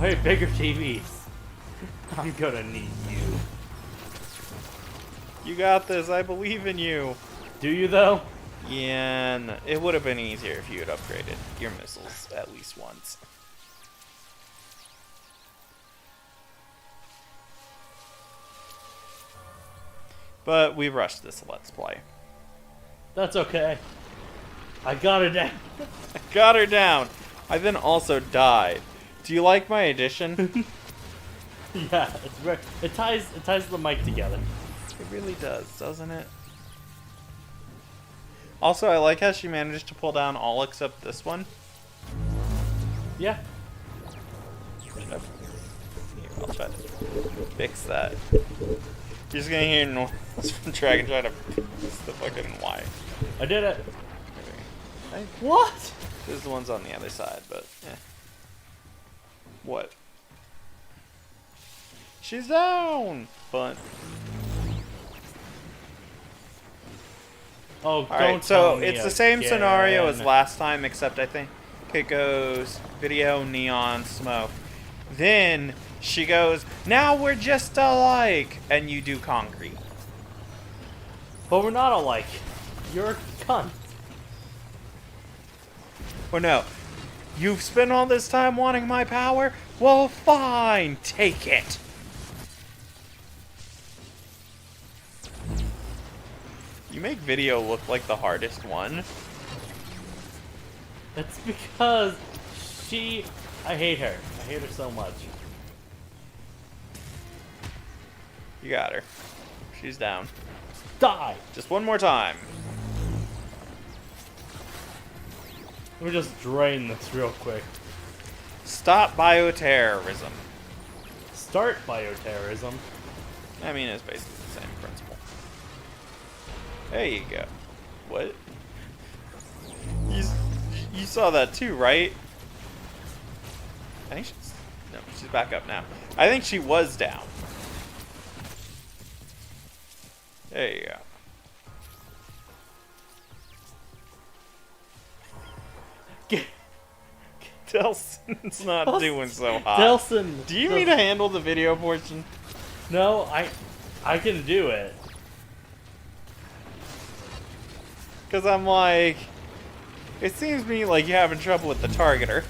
Way bigger TVs. I'm gonna need you. You got this. I believe in you. Do you though? Yeah, no, it would have been easier if you had upgraded your missiles at least once. But we rushed this Let's Play. That's okay. I got her down. I got her down. I then also died. Do you like my addition? Yeah, it's very, it ties the mic together. It really does, doesn't it? Also, I like how she managed to pull down all except this one. Yeah. Here, I'll try to fix that. You're just gonna hear noise from Dragon trying to fix the fucking Y. I did it. Hey, What? there's the ones on the other side, but yeah. What? She's down! But Oh, alright, so it's the same scenario as last time, except I think it goes video, neon, smoke. Then she goes, now we're just alike! And you do concrete. But we're not alike. You're a cunt. Or no, you've spent all this time wanting my power? Well, fine, take it! You make video look like the hardest one. It's because I hate her. I hate her so much. You got her. She's down. Die! Just one more time. Let me just drain this real quick. Stop bioterrorism. Start bioterrorism. I mean, it's basically the same principle. There you go. What? You saw that too, right? I think she's back up now. I think she was down. There you go. Delson's not doing so hot. Delson! Do you need to handle the video portion? No, I can do it. Because I'm like, it seems to me like you're having trouble with the targeter.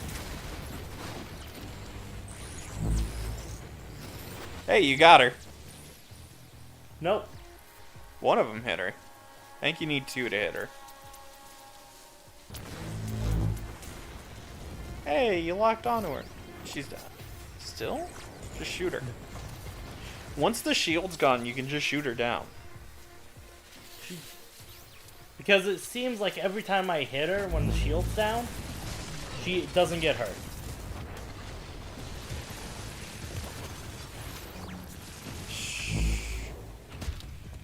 Hey, you got her. Nope. One of them hit her. I think you need two to hit her. Hey, you locked onto her. She's down. Still? Just shoot her. Once the shield's gone, you can just shoot her down. Because it seems like every time I hit her when the shield's down, she doesn't get hurt.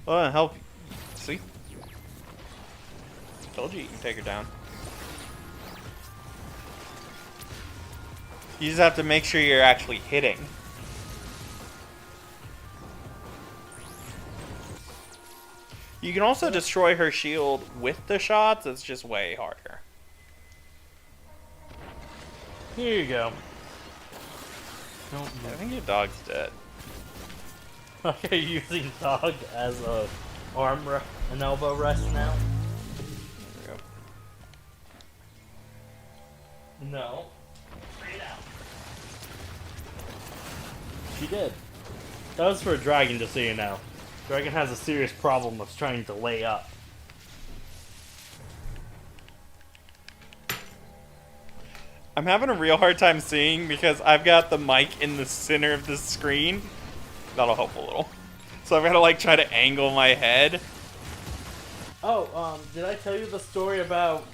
Oh, help. See? Told you can take her down. You just have to make sure you're actually hitting. You can also destroy her shield with the shots. It's just way harder. Here you go. I think your dog's dead. Okay, you're using dog as a an elbow rest now? There we go. No. Straight out. She did. That was for a dragon, just so you know. Dragon has a serious problem of trying to lay up. I'm having a real hard time seeing because I've got the mic in the center of the screen. That'll help a little. So I've got to like try to angle my head. Oh, did I tell you the story about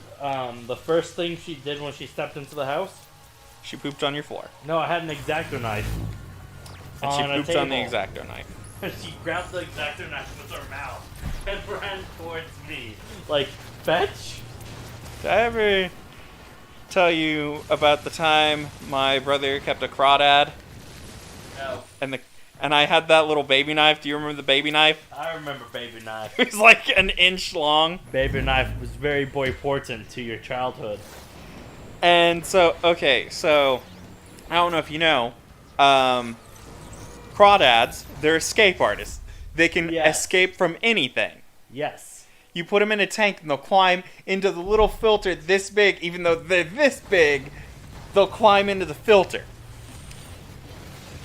the first thing she did when she stepped into the house? She pooped on your floor. No, I had an X-Acto knife. And she on a pooped on the table. X-Acto knife. She grabbed the X-Acto knife with her mouth and ran towards me. Like, fetch? Did I ever tell you about the time my brother kept a crawdad? No. And I had that little baby knife. Do you remember the baby knife? I remember baby knife. It was like an inch long. Baby knife was very important to your childhood. And so, okay, so I don't know if you know, crawdads, they're escape artists. They can Yes. escape from anything. Yes. You put them in a tank and they'll climb into the little filter this big. Even though they're this big, they'll climb into the filter.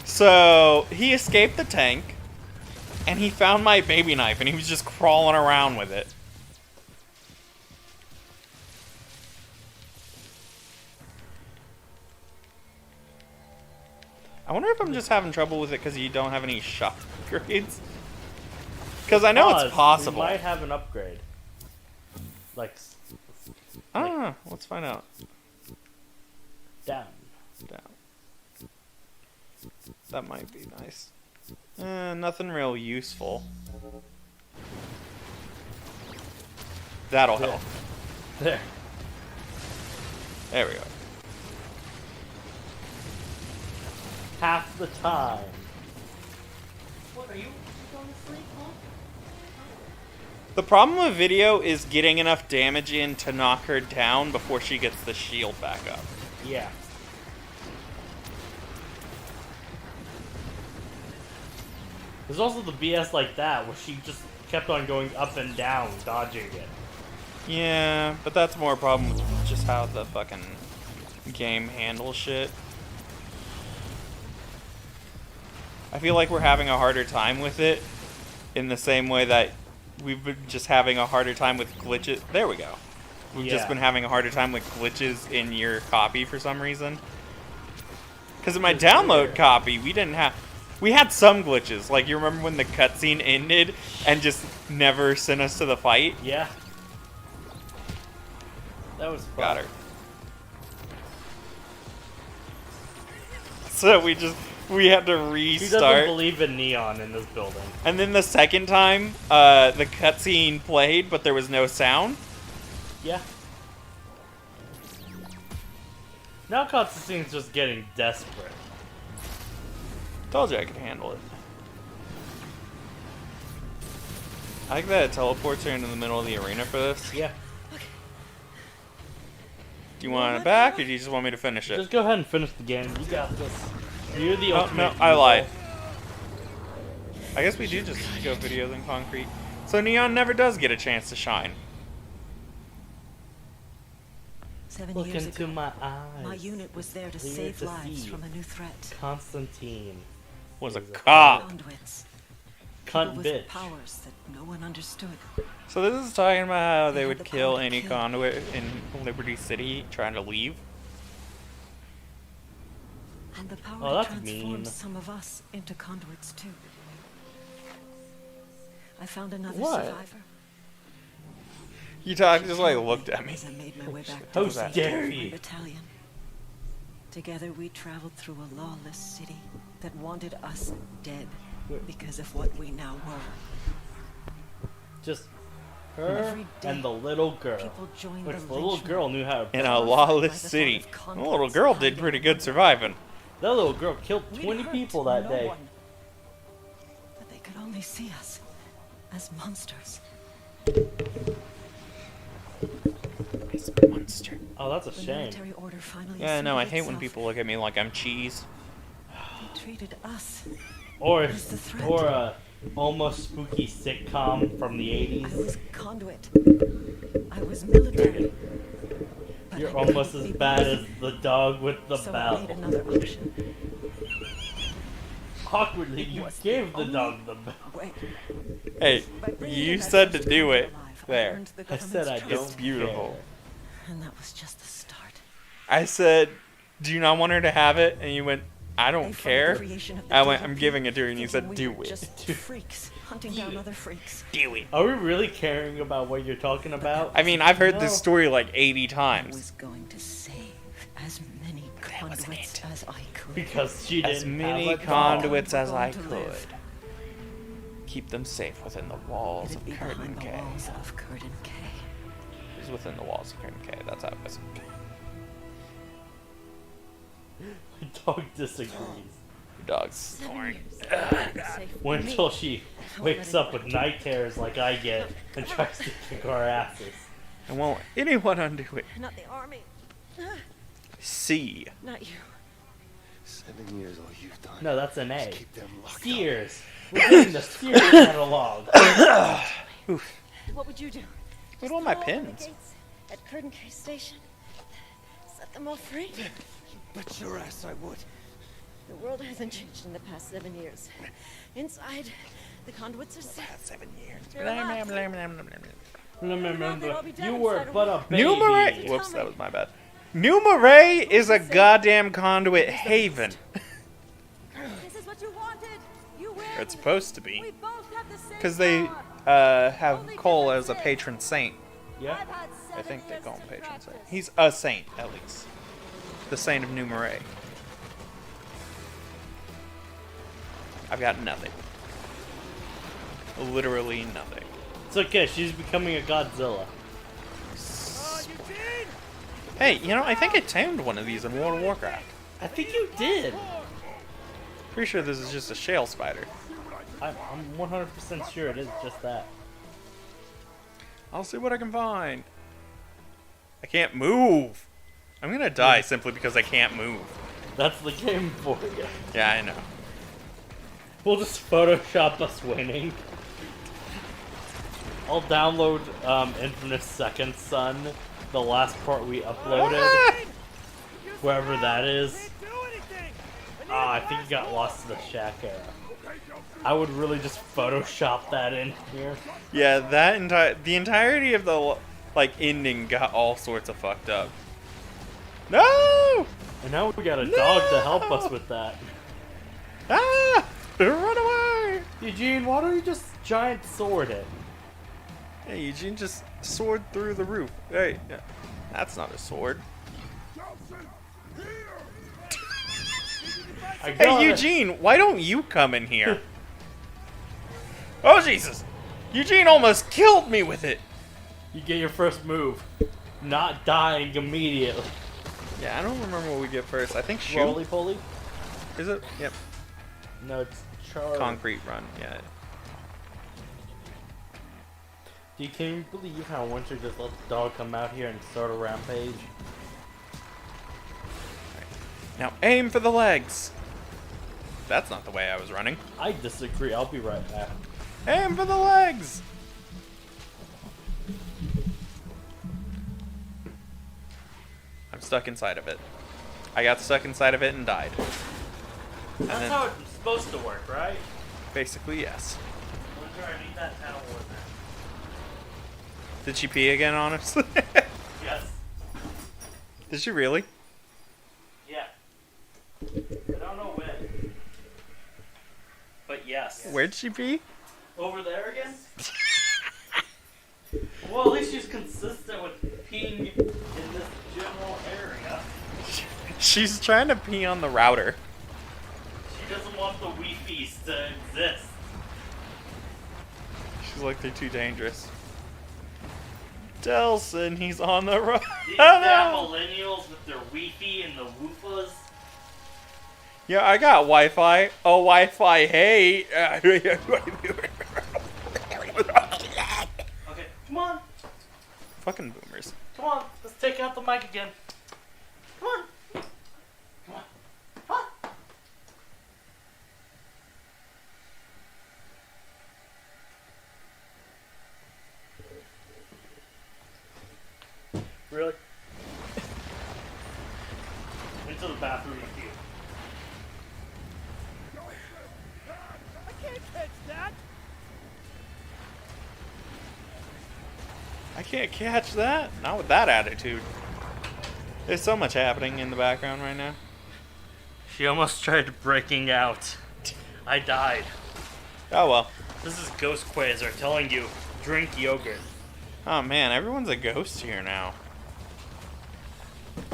So he escaped the tank and he found my baby knife and he was just crawling around with it. I wonder if I'm just having trouble with it because you don't have any shop upgrades. Because I know it's possible. We might have an upgrade. Like. Let's find out. Down. That might be nice. Nothing real useful. That'll help. There. There we go. Half the time. What are you going to sleep, huh? The problem with video is getting enough damage in to knock her down before she gets the shield back up. Yeah. There's also the BS like that, where she just kept on going up and down, dodging it. Yeah, but that's more a problem with just how the fucking game handles shit. I feel like we're having a harder time with it in the same way that we've been just having a harder time with glitches. There we go. We've just been having a harder time with glitches in your copy for some reason. Because in my download copy, we didn't have... We had some glitches. Like, you remember when the cutscene ended and just never sent us to the fight? Yeah. That was fun. Got her. So we had to He restart. doesn't believe in neon in this building. And then the second time, the cutscene played, but there was no sound. Yeah. Now cutscene's just getting desperate. Told you I could handle it. I like that it teleports her into the middle of the arena for this. Yeah. Do you want it back, or do you just want me to finish it? Just go ahead and finish the game. You got this. You're the Oh, ultimate. no, I evil. lied. I guess we do just go videos in concrete. So Neon never does get a chance to shine. 7 Look years into ago, my eyes. my unit was there to Clear save to lives see. from a new threat. Constantine. Was a He's a cop. Conduits. Cunt People with bitch. powers that no one understood. So this is talking about how they had would the kill power to any kill. conduit in Liberty City trying to leave. And the power Oh, to that's transform mean. some of us into conduits too. I found another What? survivor. You talk just like looked at me. As I made my way back How to dare my you? battalion. Together we traveled through a lawless city that wanted us dead because of what we now were. Just her Every day, and the little girl. People joined Which the the little lynchment. girl knew how to. In a Horrified lawless by the city. thought of The little convicts girl did hiding pretty in good the surviving. That little girl killed We'd 20 hurt people that no day. one. But they could only see us as monsters. It's a monster. Oh, that's a The shame. military order finally Yeah, no, I asserted hate when itself. people look at me like I'm cheese. They treated us. Or Who's the threat? or a almost spooky sitcom from the I 80s. was conduit. I was military. But You're I almost couldn't as be bad both. as the dog with the So I bell. made another option. Awkwardly, you was the gave the only dog the bell. Wait. Hey, By bringing you that said to first do conduit it. alive, I There. earned the I said I government's don't trust. It's beautiful. care. And that was just the start. I said, do you not want her to have it? And you went, I They don't funded the care. creation of the I went, DLP, I'm giving it to her, and you thinking said, we do were it. Just freaks hunting down other freaks. Do it. Are we really caring about what you're talking about? I mean, I've heard this No. story like 80 I times. was going to save as many wasn't conduits it. as I could. Because she didn't As many have a dog. conduits We're as I going to could. live. Keep them safe within the walls It'd of be Curtain behind the K. walls of Curtain K. It was within the walls of Curtain K. That's how it was. My dog disagrees. Your dog's snoring. Wait until she wakes up with night terrors like I get and tries to kick our asses. And won't anyone undo it? Not the army. C. Not you. 7 years, all you've done. No, that's an A. Keep them locked up. Sears. We're getting the Sears catalog. What would you do? Look at all my Just throw open the pins. gates at Curtain Case Station. Set them all free. Bet your ass I would. The world hasn't changed in the past 7 years. Inside, the conduits are safe. 7 years. They're alive. Remember, you were but a baby. Numeray. Whoops, that was my bad. Numeray is a goddamn conduit haven. This is what you wanted. You wear It's me. supposed to be. We both have the same Because they power. have Cole as a patron saint. Yeah. I've had I 7 think they years call him to patron saint. practice. He's a saint, at least. The saint of Numeray. I've got nothing. Literally nothing. It's okay, she's becoming a Godzilla. Hey, you know, I think I tamed one of these in World of Warcraft. I think you did. Pretty sure this is just a shale spider. I'm 100% sure it is just that. I'll see what I can find. I can't move. I'm gonna die simply because I can't move. That's the game for you. Yeah, I know. We'll just Photoshop us winning. I'll download Infinite Second Son, the last part we uploaded, Ah! wherever that is. I think you got lost to the Shack era. I would really just Photoshop that in here. Yeah, the entirety of the like ending got all sorts of fucked up. No! And now we got a dog to help us with that. Ah! Run away! Eugene, why don't you just giant sword it? Hey, Eugene just soared through the roof. Hey, that's not a sword. I got Hey, it. Eugene, why don't you come in here? Oh, Jesus! Eugene almost killed me with it! You get your first move. Not dying immediately. Yeah, I don't remember what we get first. I think shoot. Roly poly? Is it? Yep. No, it's Charlie. Concrete run, yeah. Can you believe how Winter just let the dog come out here and start a rampage? Now aim for the legs! That's not the way I was running. I disagree. I'll be right back. Aim for the legs! I'm stuck inside of it. I got stuck inside of it and died. And That's then, how it's supposed to work, right? basically, yes. Winter, I need that towel in there. Did she pee again, honestly? Yes. Did she really? Yeah. I don't know when. But yes. Where'd she pee? Over there again? Well, at least she's consistent with peeing in this general area. She's trying to pee on the router. She doesn't want the Wi-Fi's to exist. She's like, they're too dangerous. Delson, he's on the road. These Oh, damn no. millennials with their Wi-Fi and the woofas. Yeah, I got Wi-Fi. Oh, Wi-Fi, hey. Okay, come on. Fucking boomers. Come on. Let's take out the mic again. Come on. Come on. Come on. Really? Into the bathroom with you. I can't catch that. Not with that attitude. There's so much happening in the background right now. She almost tried breaking out. I died. Oh, well. This is Ghost Quasar telling you, drink yogurt. Oh, man. Everyone's a ghost here now.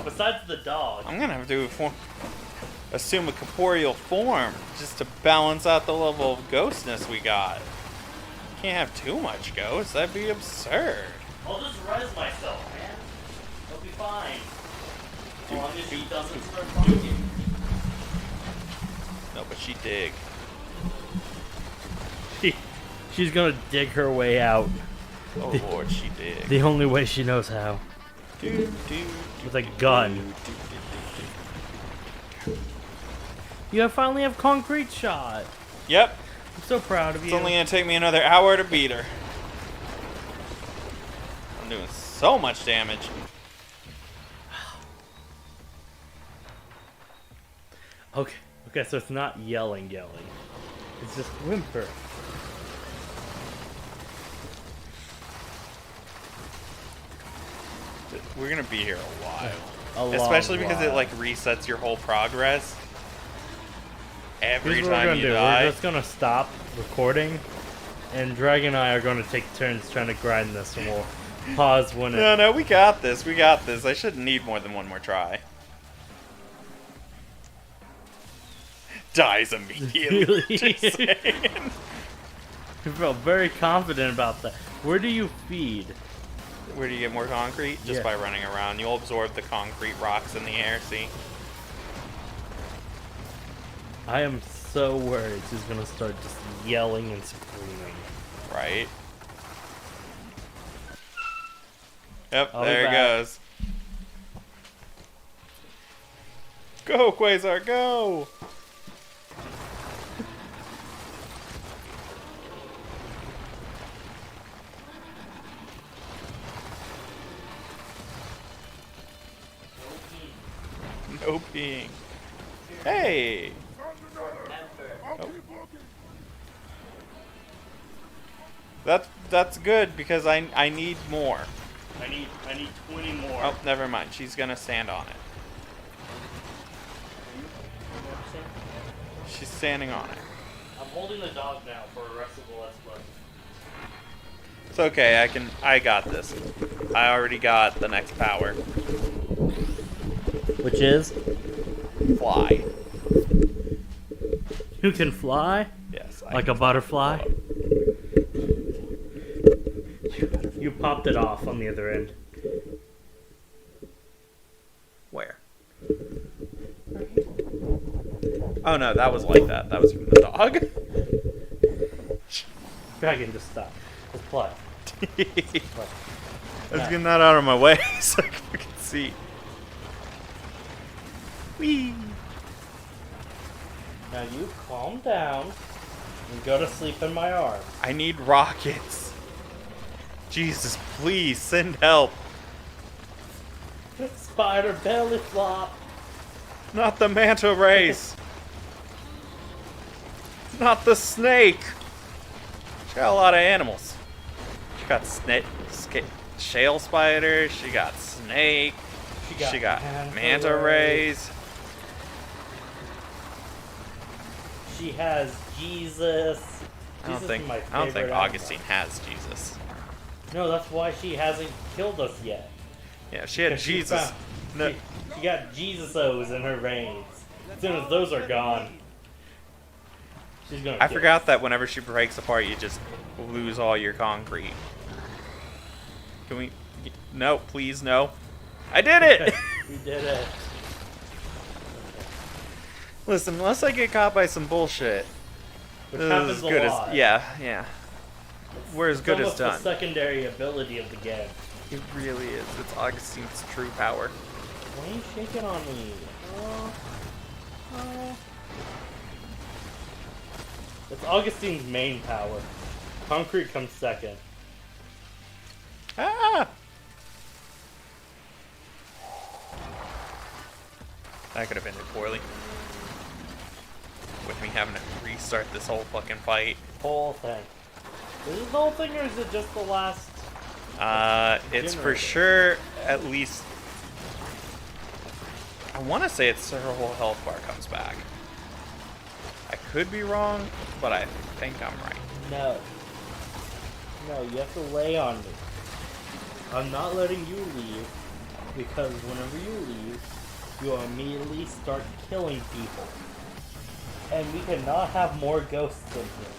Besides the dog. I'm going to have to assume a corporeal form just to balance out the level of ghostness we got. Can't have too much ghost. That'd be absurd. I'll just res myself, man. It'll be fine. As long as he doesn't start talking. No, but she dig. She's gonna dig her way out. Oh, Lord, she dig. The only way she knows how. With a gun. You finally have concrete shot. Yep. I'm so proud of you. It's only gonna take me another hour to beat her. I'm doing so much damage. Okay, so it's not yelling. It's just whimper. We're gonna be here a while. Especially Because it like resets your whole progress every Here's what we're time gonna you do. die. We're just gonna stop recording, and Dragon and I are gonna take turns trying to grind this, and we'll pause when it. No, we got this. We got this. I shouldn't need more than one more try. Dies immediately. Just saying. I felt very confident about that. Where do you feed? Where do you get more concrete? Just Yeah. by running around. You'll absorb the concrete rocks in the air, see? I am so worried she's gonna start just yelling and screaming. Right? Yep, I'll be there it back. goes. Go, Quasar, go! No peeing. Hey! Oh. That's good because I need more. I need 20 more. Oh, never mind. She's gonna stand on it. She's standing on it. I'm holding the dog now for the rest of the Let's Play. It's okay. I got this. I already got the next power. Which is? Fly. You can fly? Yes. Like a butterfly? You popped it off on the other end. Where? Oh no, that was like that. That was from the dog. Dragon, just stop. Just play. Let's get that out of my way so I can see. Whee! Now you calm down and go to sleep in my arms. I need rockets. Jesus, please send help. Spider belly flop. Not the manta rays. Not the snake. She got a lot of animals. She got shale spider. She got snake. She got manta rays. She has Jesus. I don't Jesus think is my I don't think favorite Augustine has Jesus. animal. No, that's why she hasn't killed us yet. Yeah, if she had 'Cause she Jesus. found- No, She got Jesus-O's in her veins. As soon as those are gone, she's gonna. I get forgot us. that whenever she breaks apart, you just lose all your concrete. Can we? No, please, no. I did it! We did it. Listen, unless I get caught by some bullshit, Which this is happens as a good lot. as yeah. We're as It's good as almost done. the secondary ability of the game. It really is. It's Augustine's true power. Why are you shaking on me? It's Augustine's main power. Concrete comes second. Ah! That could have ended poorly. With me having to restart this whole fucking fight. Whole thing. Is it the whole thing or is it just the last? It's for Generator. sure at least. I want to say it's her whole health bar comes back. I could be wrong, but I think I'm right. No. No, you have to lay on me. I'm not letting you leave because whenever you leave, you immediately start killing people. And we cannot have more ghosts in here.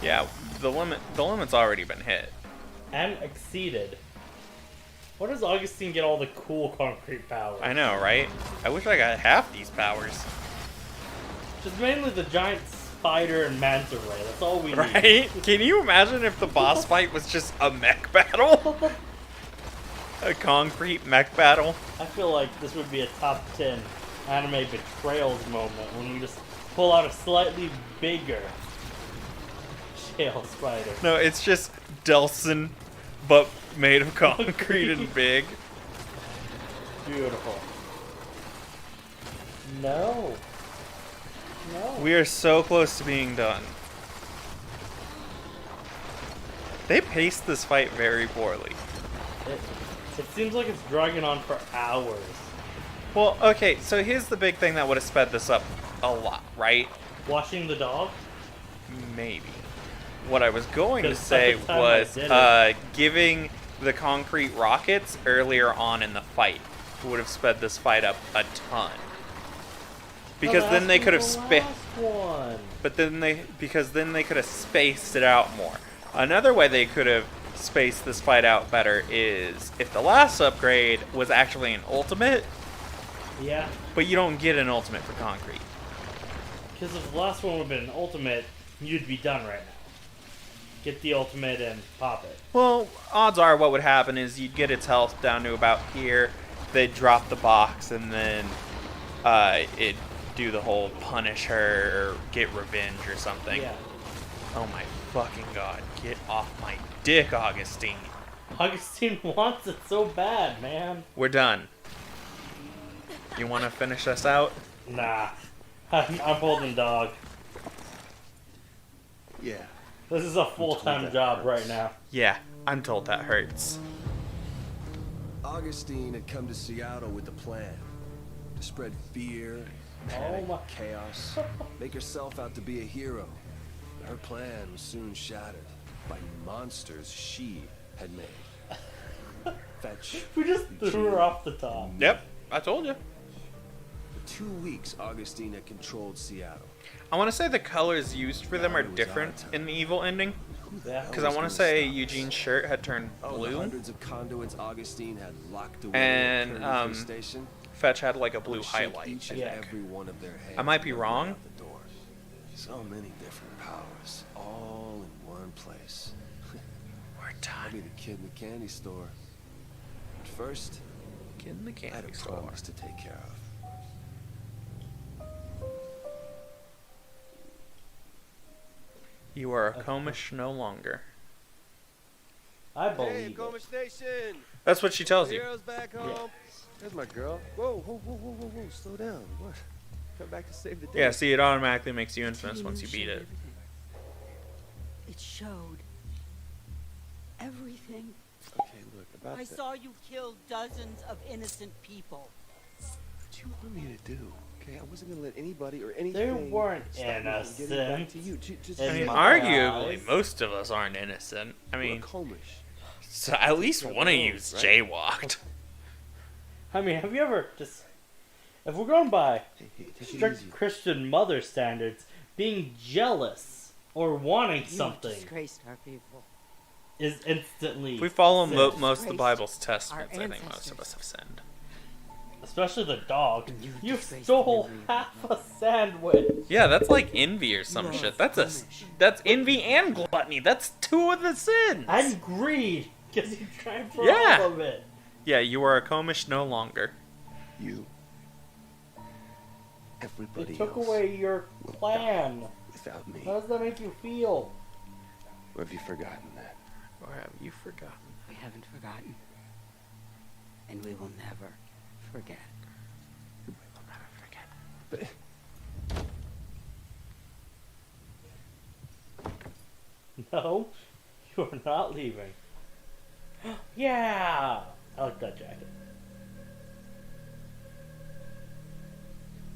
Yeah, the limit's already been hit. And exceeded. Where does Augustine get all the cool concrete powers? I know, right? I wish I got half these powers. Just mainly the giant spider and manta ray. That's all we need. Right? Can you imagine if the boss fight was just a mech battle? A concrete mech battle? I feel like this would be a top 10 anime betrayals moment when we just pull out a slightly bigger shale spider. No, it's just Delson, but made of concrete and big. Beautiful. No. No. We are so close to being done. They paced this fight very poorly. It seems like it's dragging on for hours. Well, okay, so here's the big thing that would have sped this up a lot, right? Washing the dog? Maybe. What I was going to 'Cause say by the time was I did giving the concrete rockets earlier on in the fight would have sped this fight up a ton. Because then they could have because then they could have spaced it out more. Another way they could have spaced this fight out better is if the last upgrade was actually an ultimate, Yeah. but you don't get an ultimate for concrete. Because if the last one would have been an ultimate, you'd be done right now. Get the ultimate and pop it. Well, odds are what would happen is you'd get its health down to about here, they'd drop the box, and then it'd do the whole punish her or get revenge or something. Yeah. Oh my fucking god, get off my dick, Augustine. Augustine wants it so bad, man. We're done. You want to finish us out? Nah. I'm holding dog. Yeah. This is a full-time job right now. Yeah, I'm told that hurts. Augustine had come to Seattle with a plan to spread fear, panic, my- chaos, make herself out to be a hero. But her plan was soon shattered by monsters she had made. Fetch. We just threw her off the top. Yep, I told you. For 2 weeks, Augustine had controlled Seattle. I want to say the colors used for them are different in the evil ending. Yeah. Because I want to say Eugene's shirt had turned The blue. hundreds of conduits Augustine had locked away And, in Currituck Station. Fetch had like a blue would shake highlight. each and Yeah. every one of their heads I might be and wrong. out the door. So many different powers, all in one place. We're I'll be done. the kid in the candy store. But first, Get in the I had a candy store. promise to take care of. You are a Comish no longer. I Hey, believe Coma it. Station. That's what she tells you. Heroes back home. There's my girl. Whoa, whoa, whoa, whoa, whoa, whoa. Slow down. What? Come back to save the day. Yeah, see, it automatically makes you infamous once you beat it. It showed everything. Okay, look, about I that. saw you kill dozens of innocent people. What you want me to do? Okay, I wasn't gonna let anybody or anything. They weren't stop me from getting back innocent. to you. Just In I mean, my arguably, eyes. most of us aren't innocent. I We're mean, Comish. so at least one of you's Right. jaywalked. I mean, have you ever just... If we're going by Hey, hey, take it strict easy. Christian mother standards, being jealous or wanting You something disgraced our people. is instantly If we follow sin. most of the Disgraced Bible's testaments, our I think most of us ancestors. have sinned. Especially the dog. You You disgraced stole memory of half a sandwich. Yeah, that's like envy or some You are shit. Comish. That's envy and gluttony. That's two of the sins. And greed. Because you tried for Yeah. all of it. Yeah, you are a Comish no longer. You. They Everybody took else away your will plan. die without me. How does that make you feel? Or have you forgotten that? Or have you forgotten? We haven't forgotten. And we will never forget. We will never forget. But No, you are not leaving. Yeah! I like that jacket.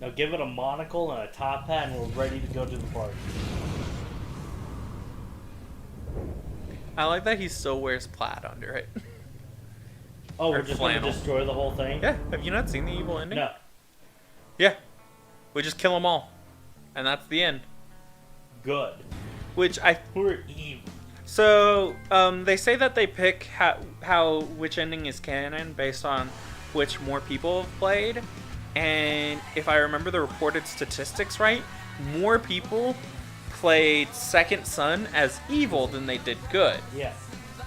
Now give it a monocle and a top hat and we're ready to go to the party. I like that he still wears plaid under it. Oh, we're Or just flannel. gonna destroy the whole thing? Yeah, have you not seen the evil ending? No. Yeah. We just kill them all. And that's the end. Good. Which I... We're evil. So, they say that they pick which ending is canon based on which more people have played. And if I remember the reported statistics right, more people played Second Son as evil than they did good. Yes.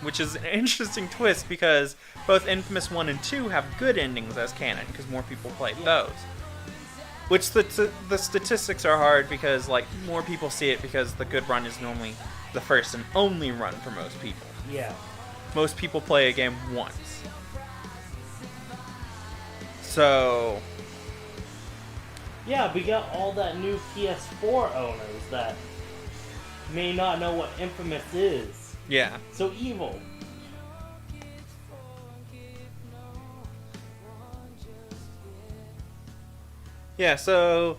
Which is an interesting twist because both Infamous 1 and 2 have good endings as canon because more people played those. Which the statistics are hard because like more people see it because the good run is normally the first and only run for most people. Yeah. Most people play a game once. So Yeah, we got all that new PS4 owners that may not know what Infamous is. yeah. So evil. Yeah, so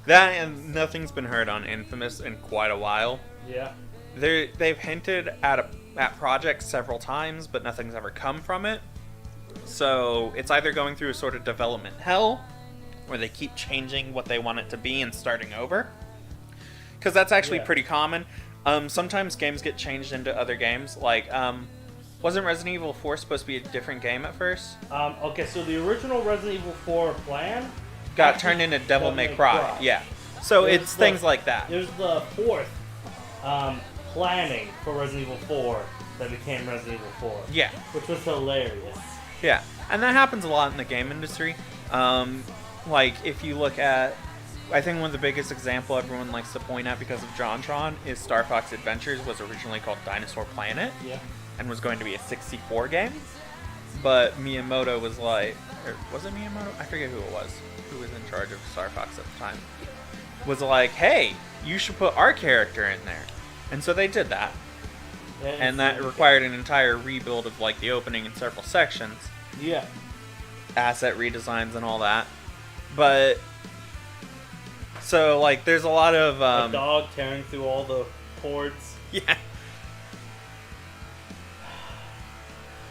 that and nothing's been heard on Infamous in quite a while. Yeah. They've hinted at projects several times, but nothing's ever come from it. So it's either going through a sort of development hell, where they keep changing what they want it to be and starting over. Because that's actually pretty common. Sometimes games get changed into other games. Like, wasn't Resident Evil 4 supposed to be a different game at first? Okay, so the original Resident Evil 4 plan Got turned into Devil May Cry. Yeah. So There's it's things like that. There's the fourth planning for Resident Evil 4 that became Resident Evil 4. Yeah. Which was hilarious. Yeah, and that happens a lot in the game industry. Like, if you look at, I think one of the biggest example everyone likes to point at because of JonTron is Star Fox Adventures was originally called Dinosaur Planet. Yeah. And was going to be a 64 game. But Miyamoto was like, or was it Miyamoto? I forget who it was in charge of Star Fox at the time. Was like, hey, you should put our character in there. And so they did that. And that required an entire rebuild of like the opening and several sections. Yeah. Asset redesigns and all that. But so like there's a lot of a dog tearing through all the ports. Yeah.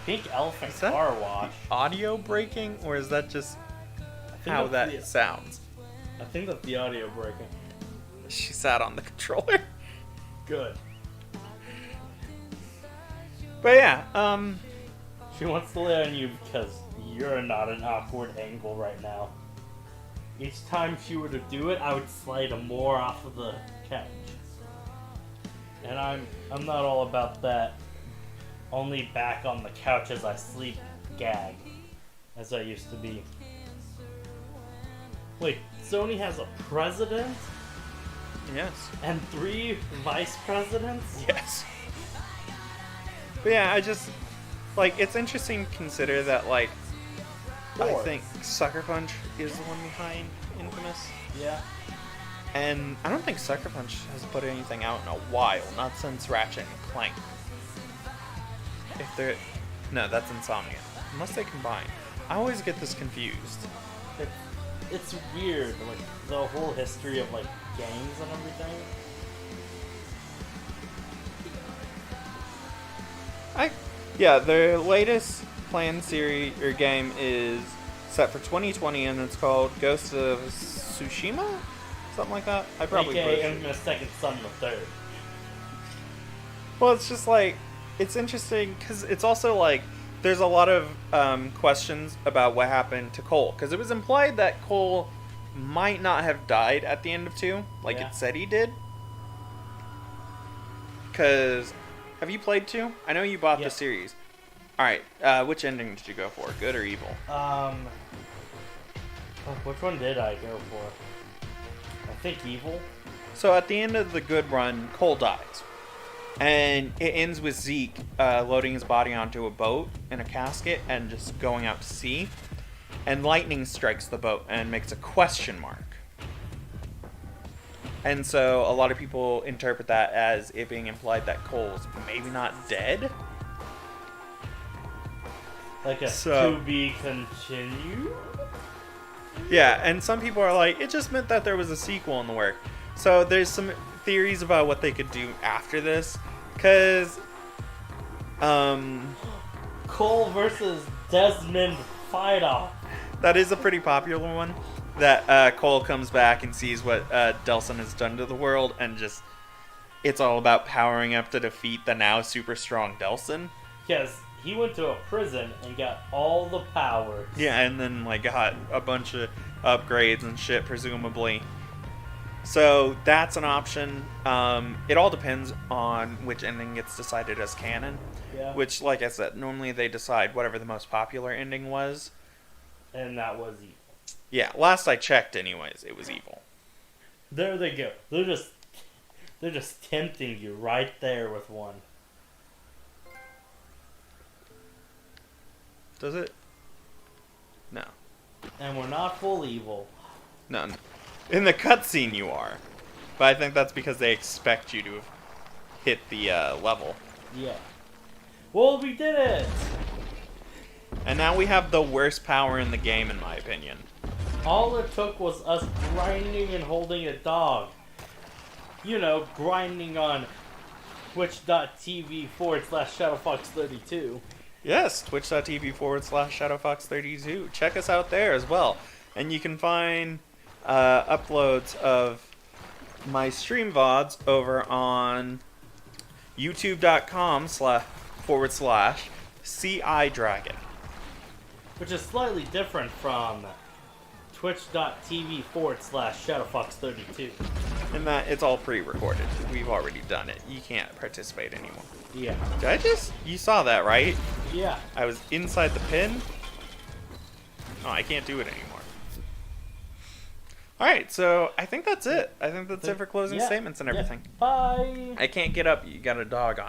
Pink elephant car wash. Audio breaking, or is that just how that sounds? I think that's the audio breaking. She sat on the controller. Good. But yeah, she wants to lay on you because you're not an awkward angle right now. Each time she were to do it, I would slide more off of the couch. And I'm not all about that only back on the couch as I sleep gag as I used to be. Wait, Sony has a president? Yes. And 3 vice presidents? Yes. But yeah, I just, like, it's interesting to consider that, like, I think Sucker Punch is the one behind Infamous. Yeah. And I don't think Sucker Punch has put anything out in a while, not since Ratchet and Clank. If they're... No, that's Insomnia. Unless they combine. I always get this confused. It's weird, like, the whole history of, like, games and everything. Yeah, their latest planned series or game is set for 2020, and it's called Ghost of Tsushima? Something like that? I probably AKA Infamous Second Son the Third. Well, it's just like, it's interesting because it's also like, there's a lot of questions about what happened to Cole. Because it was implied that Cole might not have died at the end of 2, like it said he did. Because, have you played 2? I know you bought the series. Alright, which ending did you go for? Good or evil? Which one did I go for? I think evil. So at the end of the good run, Cole dies. And it ends with Zeke loading his body onto a boat in a casket and just going out to sea. And lightning strikes the boat and makes a question mark. And so a lot of people interpret that as it being implied that Cole's maybe not dead. Like a to be continued? Yeah, and some people are like, it just meant that there was a sequel in the work. So there's some theories about what they could do after this. Because, Cole versus Desmond fight-off. That is a pretty popular one. That Cole comes back and sees what Delson has done to the world, and just, it's all about powering up to defeat the now super strong Delson. Yes, he went to a prison and got all the powers. Yeah, and then like got a bunch of upgrades and shit, presumably. So that's an option. It all depends on which ending gets decided as canon. Yeah. Which, like I said, normally they decide whatever the most popular ending was. And that was evil. Yeah, last I checked anyways, it was evil. There they go. They're just tempting you right there with one. Does it? No. And we're not full evil. No. In the cutscene you are. But I think that's because they expect you to have hit the level. Yeah. Well, we did it! And now we have the worst power in the game, in my opinion. All it took was us grinding and holding a dog. You know, grinding on twitch.tv/ShadowFox32. Yes, twitch.tv/ShadowFox32. Check us out there as well. And you can find uploads of my stream VODs over on youtube.com/CIDragon. Which is slightly different from twitch.tv/ShadowFox32. And that it's all pre-recorded. We've already done it. You can't participate anymore. Yeah. You saw that, right? Yeah. I was inside the pin. Oh, I can't do it anymore. Alright, so I think that's it. I think that's it for closing statements and everything. Bye! I can't get up. You got a dog on